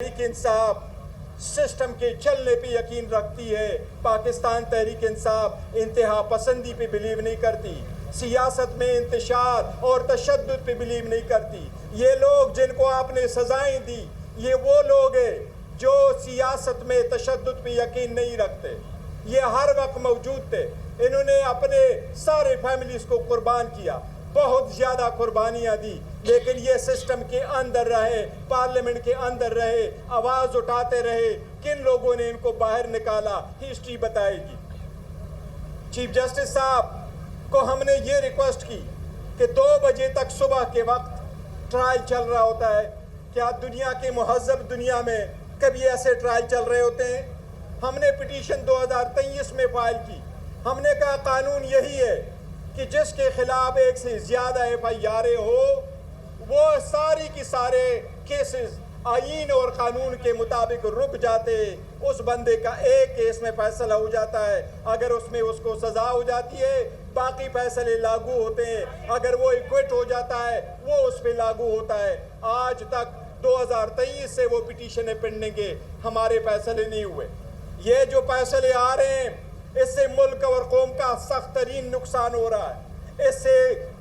Tehreek Insaf system के चलने पे यकीन रखती है। पाकिस्तान तहरीक इंसाफ इंतहा पसंदी पे बिलीव नहीं करती, सियासत में इंतशार और तशद्दुद पे बिलीव नहीं करती। ये लोग जिनको आपने सजाएं दी, ये वो लोग हैं जो सियासत में तशद्दुद पे यकीन नहीं रखते। ये हर वक्त मौजूद थे, इन्होंने अपने सारे फैमिलीज को कुर्बान किया, बहुत ज़्यादा कुर्बानियाँ दी, लेकिन ये सिस्टम के अंदर रहे, पार्लियामेंट के अंदर रहे, आवाज़ उठाते रहे। किन लोगों ने इनको बाहर निकाला, हिस्ट्री बताएगी। चीफ जस्टिस साहब को हमने ये रिक्वेस्ट की कि 2 बजे तक सुबह के वक्त ट्रायल चल रहा होता है। क्या दुनिया के मुहज़्ज़ब दुनिया में कभी ऐसे ट्रायल चल रहे होते हैं? हमने पिटीशन 2023 में फाइल की। हमने कहा कानून यही है कि जिसके खिलाफ एक से ज़्यादा FIR हो, वो सारी की सारे केसेस आईन और कानून के मुताबिक रुक जाते, उस बंदे का एक केस में फैसला हो जाता है, अगर उसमें उसको सज़ा हो जाती है बाकी फैसले लागू होते हैं, अगर वो एक्विट हो जाता है वो उस पर लागू होता है। आज तक 2023 से वो पिटीशन पेंडिंग है, हमारे फैसले नहीं हुए। ये जो फैसले आ रहे हैं इससे मुल्क और कौम का सख्त तरीन नुकसान हो रहा है, इससे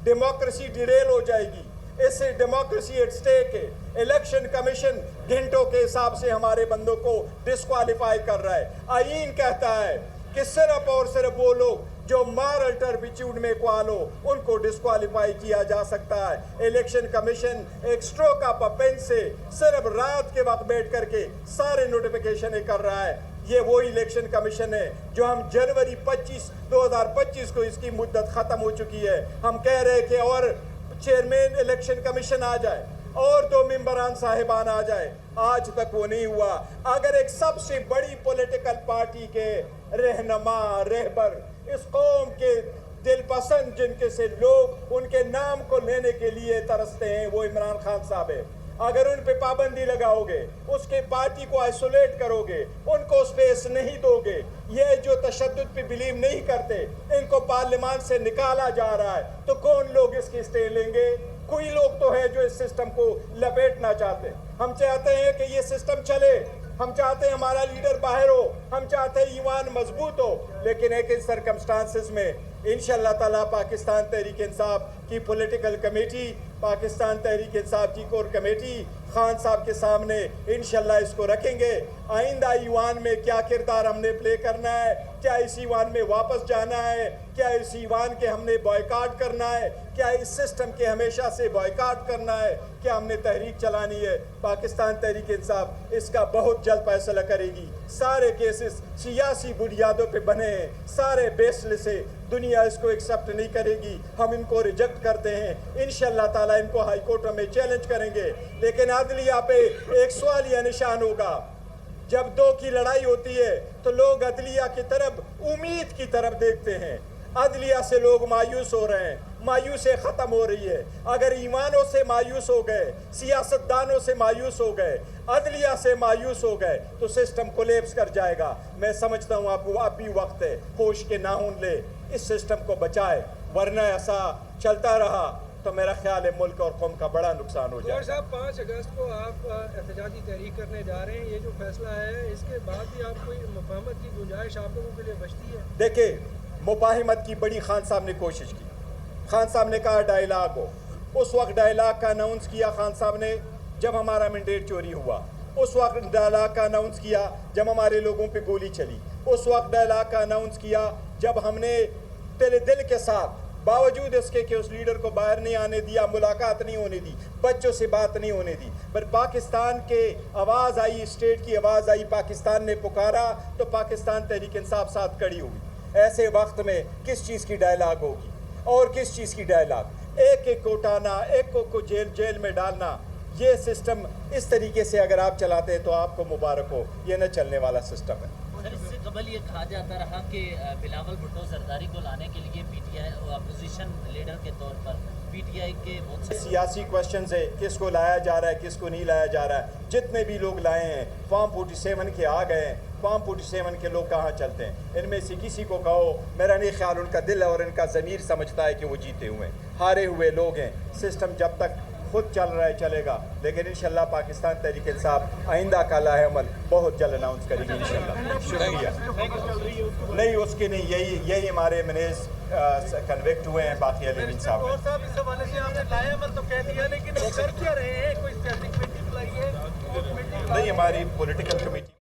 डेमोक्रेसी डिरेल हो जाएगी, इससे डेमोक्रेसी एट स्टेक है। इलेक्शन कमीशन घंटों के हिसाब से हमारे बंदों को डिस्क्वालीफाई कर रहा है। आईन कहता है कि सिर्फ और सिर्फ वो लोग जो मॉरल टर्पिट्यूड में क्वाल हो उनको डिस्क्वालीफाई किया जा सकता है। इलेक्शन कमीशन एक स्ट्रोक ऑफ अ पेन से सिर्फ रात के वक्त बैठ करके सारे नोटिफिकेशन कर रहा है। ये वो इलेक्शन कमीशन है जो हम जनवरी 2025 को इसकी मुद्दत ख़त्म हो चुकी है। हम कह रहे हैं कि और चेयरमैन इलेक्शन कमीशन आ जाए और 2 मेंबरान साहिबान आ जाए, आज तक वो नहीं हुआ। अगर एक सबसे बड़ी पॉलिटिकल पार्टी के रहनुमा रहबर इस कौम के दिल पसंद जिनके से लोग उनके नाम को लेने के लिए तरसते हैं वो इमरान खान साहब है, अगर उन पे पाबंदी लगाओगे, उसके पार्टी को आइसोलेट करोगे, उनको स्पेस नहीं दोगे, ये जो तशद्दुद पे बिलीव नहीं करते इनको पार्लियामान से निकाला जा रहा है, तो कौन लोग इसकी स्टे लेंगे? कोई लोग तो है जो इस सिस्टम को लपेटना चाहते। हम चाहते हैं कि ये सिस्टम चले, हम चाहते हैं हमारा लीडर बाहर हो, हम चाहते हैं ईमान मजबूत हो, लेकिन एक इन सर्कमस्टांसिस में इंशाअल्लाह ताला पाकिस्तान तहरीक इंसाफ की पॉलिटिकल कमेटी, पाकिस्तान तहरीक इंसाफ की कोर कमेटी खान साहब के सामने इंशाअल्लाह इसको रखेंगे। आइंदा ईवान में क्या किरदार हमने प्ले करना है, क्या इस ईवान में वापस जाना है, क्या इस ईवान के हमने बॉयकाट करना है, क्या इस सिस्टम के हमेशा से बॉयकाट करना है, क्या हमने तहरीक चलानी है। पाकिस्तान तहरीक इंसाफ इसका बहुत जल्द फैसला करेगी। सारे केसेस सियासी बुनियादों पे बने हैं, सारे बेसलेस से दुनिया इसको एक्सेप्ट नहीं करेगी, हम इनको रिजेक्ट करते हैं। इंशाअल्लाह ताला इनको हाई कोर्ट में चैलेंज करेंगे, लेकिन अदलिया पे एक सवालिया निशान होगा। जब 2 की लड़ाई होती है तो लोग अदलिया की तरफ उम्मीद की तरफ देखते हैं। अदलिया से लोग मायूस हो रहे हैं, मायूसी ख़त्म हो रही है। अगर ईमानों से मायूस हो गए, सियासतदानों से मायूस हो गए, अदलिया से मायूस हो गए तो सिस्टम कोलैप्स कर जाएगा। मैं समझता हूँ आपको अब भी वक्त है, होश के नाखून ले, इस सिस्टम को बचाए, वरना ऐसा चलता रहा तो मेरा ख्याल है मुल्क और कौम का बड़ा नुकसान हो जाएगा। साहब 5 अगस्त को आप एहतजाजी तहरीक करने जा रहे हैं, ये जो फैसला है इसके बाद भी आप कोई मुफाहमत की गुंजाइश आप लोगों के लिए बचती है? देखिए, मुफाहमत की बड़ी खान साहब ने कोशिश की। खान साहब ने कहा डायलाग हो, उस वक्त डायलाग का अनाउंस किया खान साहब ने जब हमारा मैंडेट चोरी हुआ, उस वक्त डायलाग का अनाउंस किया जब हमारे लोगों पे गोली चली, उस वक्त डायलाग का अनाउंस किया जब हमने दिल के साथ बावजूद इसके कि उस लीडर को बाहर नहीं आने दिया, मुलाकात नहीं होने दी, बच्चों से बात नहीं होने दी, पर पाकिस्तान के आवाज़ आई, स्टेट की आवाज़ आई, पाकिस्तान ने पुकारा तो पाकिस्तान तहरीक इंसाफ साथ खड़ी हुई। ऐसे वक्त में किस चीज़ की डायलाग होगी और किस चीज़ की डायलाग? एक एक को उठाना, एक को जेल में डालना, ये सिस्टम इस तरीके से अगर आप चलाते हैं तो आपको मुबारक हो, ये न चलने वाला सिस्टम है। सर, इससे कबल ये कहा जाता रहा कि बिलावल भुट्टो जरदारी को लाने के लिए PTI अपोजिशन लीडर के तौर पर PTI के बहुत से सियासी क्वेश्चंस है, किसको लाया जा रहा है, किसको नहीं लाया जा रहा है। जितने भी लोग लाए हैं फॉर्म 47 के आ गए हैं, फॉर्म 47 के लोग कहाँ चलते हैं? इनमें से किसी को कहो, मेरा नहीं ख्याल उनका दिल और इनका ज़मीर समझता है कि वो जीते हुए हारे हुए लोग हैं। सिस्टम जब तक खुद चल रहा है चलेगा, लेकिन इंशाल्लाह पाकिस्तान तहरीक इंसाफ आइंदा का लाहे अमल बहुत जल्द अनाउंस करेगी इंशाल्लाह। शुक्रिया। नहीं उसकी नहीं, यही हमारे मैनेज कन्विक्ट हुए हैं बाकी अली साहब। और साहब इस हवाले से आपने लाया अमल तो कह दिया, लेकिन वो कर क्या रहे हैं? कोई स्टैंडिंग कमेटी बुलाई है? नहीं, हमारी पॉलिटिकल कमेटी।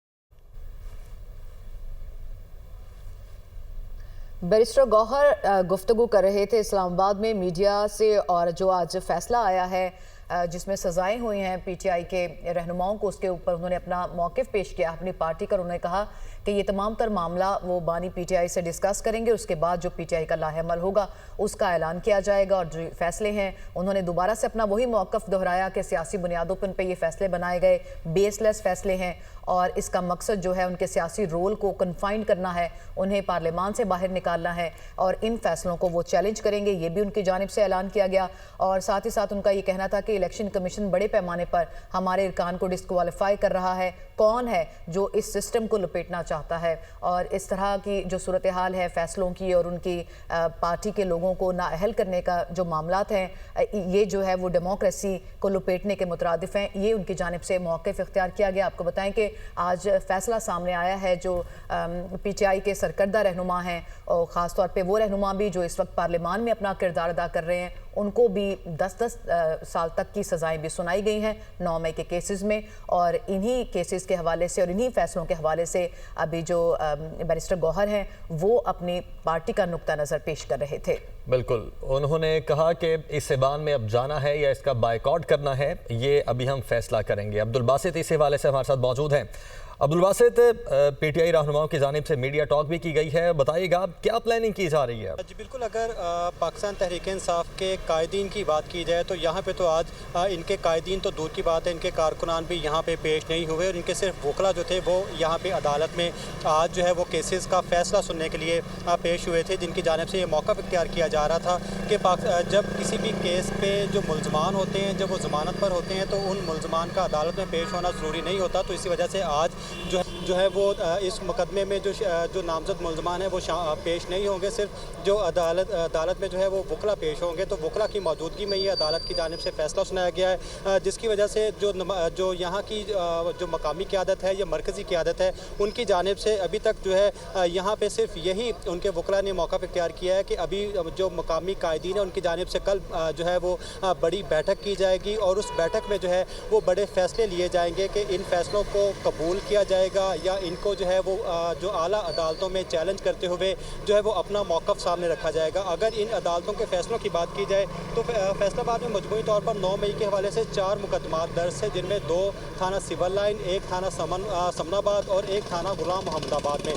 बैरिस्टर गौहर गुफ्तगू कर रहे थे इस्लामाबाद में मीडिया से, और जो आज फैसला आया है जिसमें सजाएं हुई हैं पीटीआई के रहनुमाओं को, उसके ऊपर उन्होंने अपना मौक़िफ़ पेश किया अपनी पार्टी का। उन्होंने कहा कि ये तमाम तर मामला वो बानी पीटीआई से डिस्कस करेंगे, उसके बाद जो पीटीआई का लाहेअमल होगा उसका ऐलान किया जाएगा। और जो फैसले हैं उन्होंने दोबारा से अपना वही मौक़िफ़ दोहराया कि सियासी बुनियादों पर ये फ़ैसले बनाए गए बेसलेस फ़ैसले हैं और इसका मकसद जो है उनके सियासी रोल को कन्फाइंड करना है, उन्हें पार्लियामान से बाहर निकालना है और इन फैसलों को वो चैलेंज करेंगे, ये भी उनकी जानिब से ऐलान किया गया। और साथ ही साथ उनका ये कहना था कि इलेक्शन कमीशन बड़े पैमाने पर हमारे इरकान को डिस्क्वालीफाई कर रहा है, कौन है जो इस सिस्टम को लपेटना चाहता है। और इस तरह की जो सूरत हाल है फैसलों की और उनकी पार्टी के लोगों को नाअहल करने का जो मामलात हैं, ये जो है वो डेमोक्रेसी को लपेटने के मुतरादिफ हैं, ये उनकी जानिब से मौक़िफ़ इख्तियार किया गया। आपको बताएं कि आज फैसला सामने आया है जो पीटीआई के सरकर्दा रहनुमा हैं और ख़ास तौर पे वो रहनुमा भी जो इस वक्त पार्लियामान में अपना किरदार अदा कर रहे हैं, उनको भी 10-10 साल तक की सज़ाएं भी सुनाई गई हैं 9 मई के केसेस में। और इन्हीं केसेस के हवाले से और इन्हीं फैसलों के हवाले से अभी जो बैरिस्टर गौहर हैं वो अपनी पार्टी का नुक्ता नज़र पेश कर रहे थे। बिल्कुल, उन्होंने कहा कि इस ऐवान में अब जाना है या इसका बायकॉट करना है, ये अभी हम फैसला करेंगे। अब्दुल बासित इस हवाले से हमारे साथ मौजूद हैं। अब्दुल बासित, पीटीआई रहनुमाओं की जानिब से मीडिया टॉक भी की गई है, बताइएगा क्या प्लानिंग की जा रही है? जी बिल्कुल, अगर पाकिस्तान तहरीक इंसाफ के कायदीन की बात की जाए तो यहाँ पे तो आज इनके कायदीन तो दूर की बात है, इनके कारकुनान भी यहाँ पे पेश नहीं हुए और इनके सिर्फ वकला जो थे वो यहाँ पे अदालत में आज जो है वो केसेस का फ़ैसला सुनने के लिए पेश हुए थे, जिनकी जानिब से ये मौक़िफ़ इख्तियार किया जा रहा था कि जब किसी भी केस पे जो मुल्ज़मान होते हैं, जब वो ज़मानत पर होते हैं तो उन मुल्ज़मान का अदालत में पेश होना ज़रूरी नहीं होता। तो इसी वजह से आज जो है वो इस मुकदमे में जो नामजद मुल्ज़मान है वो पेश नहीं होंगे, सिर्फ जो अदालत में जो है वो वकला पेश होंगे। तो वकला की मौजूदगी में ये अदालत की जानिब से फ़ैसला सुनाया गया है, जिसकी वजह से जो यहाँ की जो मकामी क़यादत है या मरकज़ी क़यादत है उनकी जानिब से अभी तक जो है यहाँ पे सिर्फ यही उनके वकला ने मौक़िफ़ इख्तियार किया है कि अभी जो मकामी कायदीन है उनकी जानिब से कल जो है वो बड़ी बैठक की जाएगी और उस बैठक में जो है वो बड़े फ़ैसले लिए जाएंगे कि इन फ़ैसलों को कबूल किया जाएगा या इनको जो है वो जो आला अदालतों में चैलेंज करते हुए जो है वो अपना मौक़िफ़ सामने रखा जाएगा। अगर इन अदालतों के फ़ैसलों की बात की जाए तो फैसलाबाद में मजमूई तौर पर 9 मई के हवाले से 4 मुकदमात दर्ज है, जिनमें 2 थाना सिविल लाइन, 1 थाना समनाबाद और 1 थाना गुलाम मोहम्मदाबाद में,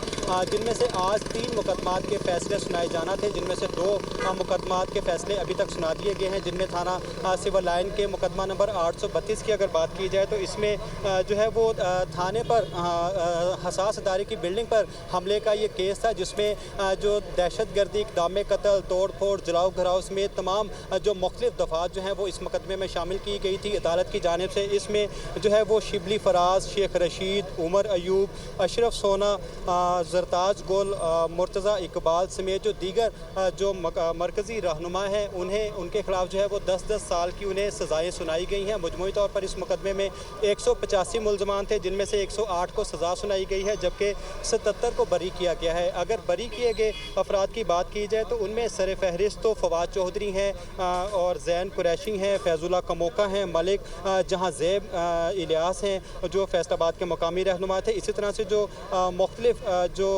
जिनमें से आज 3 मुकदमात के फ़ैसले सुनाए जाना थे, जिनमें से 2 मुकदमात के फ़ैसले अभी तक सुना दिए गए हैं। जिनमें थाना सिविल लाइन के मुकदमा नंबर 832 की अगर बात की जाए तो इसमें जो है वो थाने पर हसास अदारे की बिल्डिंग पर हमले का ये केस था, जिसमें जो दहशतगर्दी, इक़दाम कत्ल, तोड़ फोड़, जलाओ घराव समेत तमाम जो मुख्तलिफ दफ़ात जो हैं वो इस मुकदमे में शामिल की गई थी अदालत की जानिब से। इसमें जो है वो शिबली फराज, शेख रशीद, उमर अयूब, अशरफ सोना, जरताज गुल, मुर्तज़ा इकबाल समेत जो दीगर जो मरकज़ी रहनुमा हैं उनके खिलाफ जो है वो 10-10 साल की उन्हें सज़ाएँ सुनाई गई हैं। मजमूई तौर पर इस मुकदमे में 185 मुल्ज़मान थे, जिनमें से 108 को सज़ा सुनाई गई है, जबकि 77 को बरी किया गया है। अगर बरी किए गए अफराद की बात की जाए तो उनमें सर फहरिस्त तो फवाद चौधरी हैं और जैन कुरैशी हैं, फैजुल्ला कमोका हैं, मलिक जहां ज़ैब इलियास हैं जो फैसलाबाद के मकामी रहनुमा थे। इसी तरह से जो मुख्तलिफ जो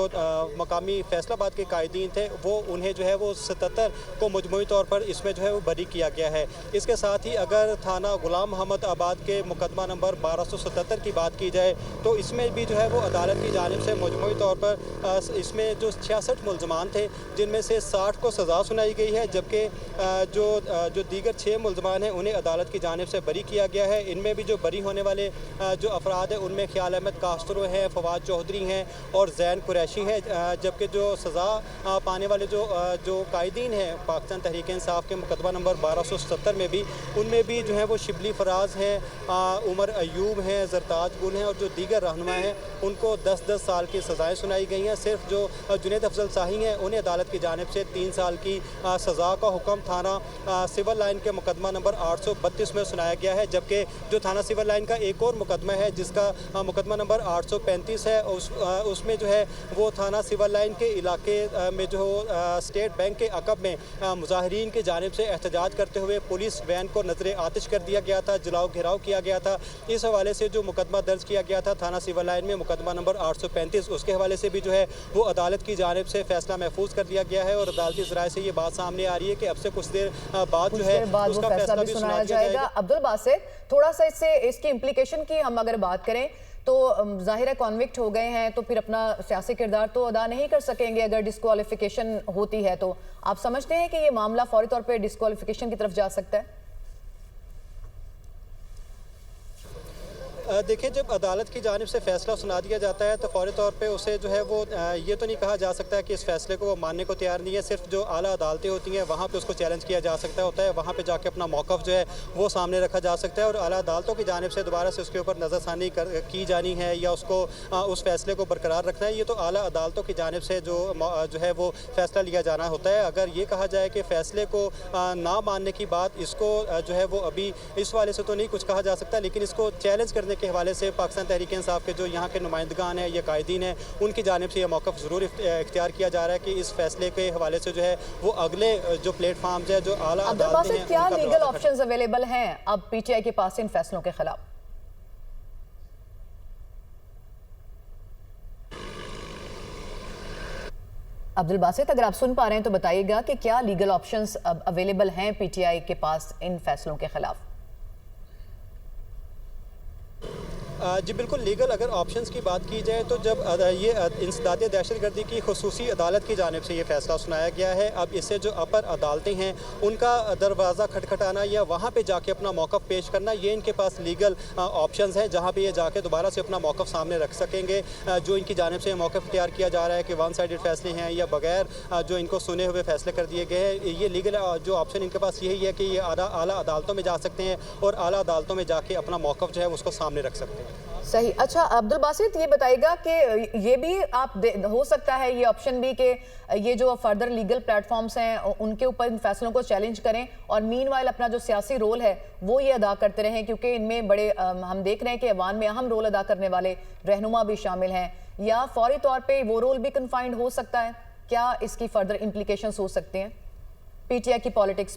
मकामी फैसलाबाद के कायदीन थे वो उन्हें जो है वो 77 को मजमूई तौर पर इसमें जो है वो बरी किया गया है। इसके साथ ही अगर थाना गुलाम मोहम्मद आबाद के मुकदमा नंबर 1277 की बात की जाए तो इसमें भी जो है वो अदालत की जानिब से मजमूई तौर पर इसमें जो 66 मुल्ज़मान थे, जिनमें से 60 को सज़ा सुनाई गई है, जबकि जो दीगर 6 मुल्ज़मान हैं उन्हें अदालत की जानिब से बरी किया गया है। इनमें भी जो बरी होने वाले जो अफराद हैं उनमें ख्याल अहमद कास्त्रो हैं, फवाद चौधरी हैं और जैन कुरैशी हैं, जबकि जो सज़ा पाने वाले जो कायदीन कायदीन हैं पाकिस्तान तहरीक इंसाफ के मुकदमा नंबर 1270 में भी, उनमें भी जो है वो शिबली फराज हैं, उमर अयूब हैं, जरताज गुल हैं और जो दीगर रहनुमा हैं उनको 10-10 साल की सज़ाएँ सुनाई गई हैं। सिर्फ जो जुनैद अफजल शाही हैं उन्हें अदालत की जानिब से 3 साल की सज़ा का हुक्म थाना सिविल लाइन के मुकदमा नंबर 832 में सुनाया गया है, जबकि जो थाना सिविल लाइन का एक और मुकदमा है जिसका मुकदमा नंबर 835 है उसमें जो है वो थाना सिविल लाइन के इलाके में जो स्टेट बैंक के अकब में मुजाहिरीन की जानिब से एहतजाज करते हुए पुलिस वैन को नजर आतिश कर दिया गया था, जलाओ घेराव किया गया था। इस हवाले से जो मुकदमा दर्ज किया गया था थाना सिविल लाइन में मुकदमा नंबर 835, उसके हवाले से भी जो है वो अदालत की जानिब से फैसला महफूज कर दिया गया है और अदालती ज़राए से ये बात सामने आ रही है कि अब से कुछ देर बाद जो है उसका फैसला भी सुनाया जाएगा। अब्दुल बासित, थोड़ा सा इसकी इम्प्लीकेशन की हम अगर बात करें तो जाहिर है कॉन्विक्ट हो गए हैं तो फिर अपना सियासी किरदार तो अदा नहीं कर सकेंगे अगर डिस्क्वालिफिकेशन होती है, तो आप समझते हैं कि ये मामला फौरी तौर पे डिस्क्वालिफिकेशन की तरफ जा सकता है? देखिए, जब अदालत की जानिब से फ़ैसला सुना दिया जाता है तो फौरी तौर पे उसे जो है वो ये तो नहीं कहा जा सकता है कि इस फैसले को वो मानने को तैयार नहीं है। सिर्फ जो आला अदालतें होती हैं वहाँ पे उसको चैलेंज किया जा सकता होता है, वहाँ पे जाके अपना मौक़िफ़ जो है वो सामने रखा जा सकता है और आला अदालतों की जानिब से दोबारा से उसके ऊपर नज़रसानी की जानी है या उसको उस फैसले को बरकरार रखना है, ये तो आला अदालतों की जानिब से जो है वो फ़ैसला लिया जाना होता है। अगर ये कहा जाए कि फ़ैसले को ना मानने की बात, इसको जो है वो अभी इस वाले से तो नहीं कुछ कहा जा सकता, लेकिन इसको चैलेंज करने के हवाले से पाकिस्तान तहरीक इंसाफ के जो यहाँ के नुमाइंदगान हैं या कायदीन हैं उनकी जानिब से यह मौक़िफ़ ज़रूर इख्तियार किया जा रहा है कि इस फैसले के हवाले से जो है वो अगले जो प्लेटफार्म्स है जो आला अदालतें हैं क्या लीगल ऑप्शंस अवेलेबल हैं अब पीटीआई के पास इन फैसलों के खिलाफ? अब्दुल बासित, अगर आप सुन पा रहे हैं तो बताइएगा कि क्या लीगल ऑप्शंस अब अवेलेबल हैं पीटीआई के पास इन फैसलों के खिलाफ? जी बिल्कुल, लीगल अगर ऑप्शंस की बात की जाए तो जब ये इंसदाद दहशतगर्दी की खुसूसी अदालत की जानिब से ये फैसला सुनाया गया है, अब इससे जो अपर अदालतें हैं उनका दरवाज़ा खटखटाना या वहाँ पे जाके अपना मौक़िफ़ पेश करना, ये इनके पास लीगल ऑप्शंस हैं जहाँ पे ये जाके दोबारा से अपना मौक़िफ़ सामने रख सकेंगे। जो इनकी जानिब से मौक़िफ़ तैयार किया जा रहा है कि वन साइडेड फैसले हैं या बगैर जो इनको सुने हुए फैसले कर दिए गए हैं, ये लीगल जो ऑप्शन इनके पास यही है कि ये आला अदालतों में जा सकते हैं और आला अदालतों में जाके अपना मौक़िफ़ जो है उसको सामने रख सकते हैं। सही। अच्छा अब्दुल बासित, ये बताइएगा कि ये भी हो सकता है ये ऑप्शन भी कि ये जो फर्दर लीगल प्लेटफॉर्म्स हैं उनके ऊपर इन फैसलों को चैलेंज करें और मीनवाइल अपना जो सियासी रोल है वो ये अदा करते रहें, क्योंकि इनमें बड़े हम देख रहे हैं कि अवान में अहम रोल अदा करने वाले रहनुमा भी शामिल हैं, या फौरी तौर पर वो रोल भी कन्फाइंड हो सकता है? क्या इसकी फर्दर इम्प्लीकेशंस हो सकते हैं पीटीआई की पॉलिटिक्स